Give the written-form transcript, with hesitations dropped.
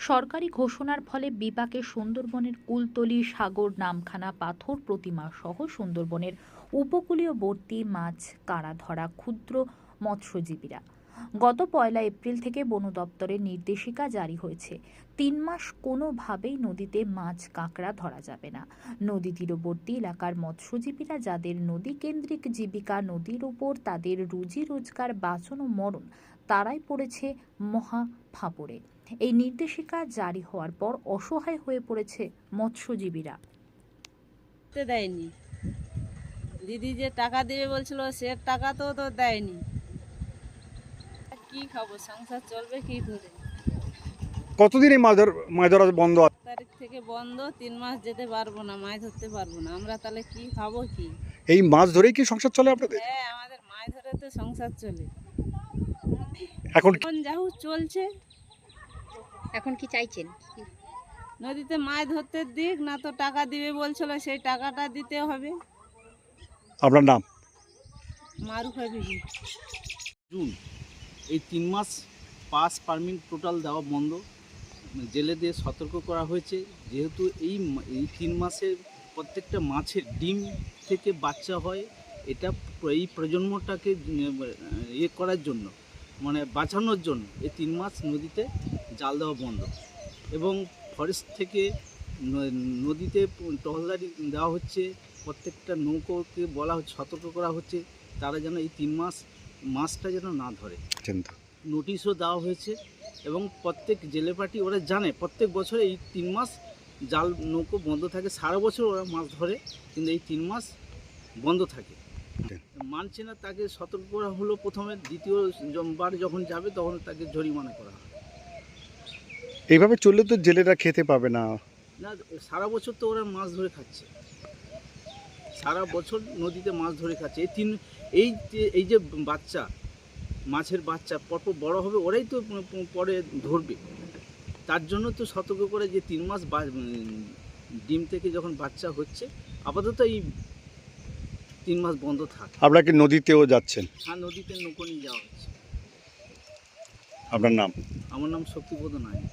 সরকারি ঘোষণার ফলে বিপাকে সুন্দরবনের কুলতলি, সাগর, নামখানা, পাথর প্রতিমা সহ সুন্দরবনের উপকূলীয়বর্তী মাছ কারা ধরা ক্ষুদ্র মৎস্যজীবীরা। গত 1 এপ্রিল থেকে বন দপ্তরের নির্দেশিকা জারি হয়েছে। 3 মাস কোনোভাবেই নদীতে মাছ কাঁকড়া ধরা যাবে না। নদী তীরবর্তী এলাকার মৎস্যজীবীরা, যাদের নদী কেন্দ্রিক জীবিকা, নদীর উপর তাদের রুজি রোজগার, বাঁচন ও মরণ, তারাই পড়েছে মহা ফাঁপড়ে। এই নির্দেশিকা জারি হওয়ার পর অসহায় হয়ে পড়েছে মৎস্যজীবীরা। দেয়নি দিদি, যে টাকা দেবে বলছিল সে টাকা তো দেয়নি। কি খাবো, সংসার চলবে কি করে? কতদিন এই মাছ ধরা বন্ধ আছে? তারিখ থেকে বন্ধ, 3 মাস যেতে পারবো না, মাছ ধরতে পারবো না। আমরা তাহলে কি খাবো কি? এই মাছ ধরেই কি সংসার চলে আপনাদের? হ্যাঁ, আমাদের মাছ ধরে তো সংসার চলে। এখন এখন যা হোক চলছে। এখন কি চাইছেন? নদীতে মাছ ধরতে দিক, না তো টাকা দিবে বলছিল, সেই টাকাটা দিতে হবে। আপনার নাম? মারুফা বিবি। জুন এই 3 মাস পাস পারমিট টোটাল দেওয়া বন্ধ। জেলেদের সতর্ক করা হয়েছে, যেহেতু এই 3 মাসের প্রত্যেকটা মাছের ডিম থেকে বাচ্চা হয়। এটা এই প্রজন্মটাকে ইয়ে করার জন্য, মানে বাঁচানোর জন্য এই 3 মাস নদীতে জাল দেওয়া বন্ধ। এবং ফরেস্ট থেকে নদীতে টহলদারি দেওয়া হচ্ছে। প্রত্যেকটা নৌকোকে বলা হচ্ছে, সতর্ক করা হচ্ছে, তারা যেন এই 3 মাস মাছটা যেন না ধরে। নোটিশও দেওয়া হয়েছে এবং প্রত্যেক জেলে পার্টি ওরা জানে প্রত্যেক বছর এই 3 মাস জাল নৌকো বন্ধ থাকে। সারা বছর ওরা মাছ ধরে, কিন্তু এই 3 মাস বন্ধ থাকে। মানছে না, তাকে সতর্ক করা হলো প্রথমে, দ্বিতীয়বার যখন যাবে তখন তাকে জরিমানা করা হয়। এইভাবে চললে তো জেলেরা খেতে পাবে না। না, সারা বছর তো ওরা মাছ ধরে খাচ্ছে, সারা বছর নদীতে মাছ ধরে খাচ্ছে। এই যে বাচ্চা, মাছের বাচ্চা পরপর বড় হবে, ওরাই তো পরে ধরবে। তার জন্য তো সতর্ক করে যে 3 মাস ডিম থেকে যখন বাচ্চা হচ্ছে, আপাতত এই 3 মাস বন্ধ থাক। আপনারা কি নদীতেও যাচ্ছেন? হ্যাঁ, নদীতে নৌকো নিয়ে যাওয়া হচ্ছে। আপনার নাম? আমার নাম শক্তিপদ নায়ক।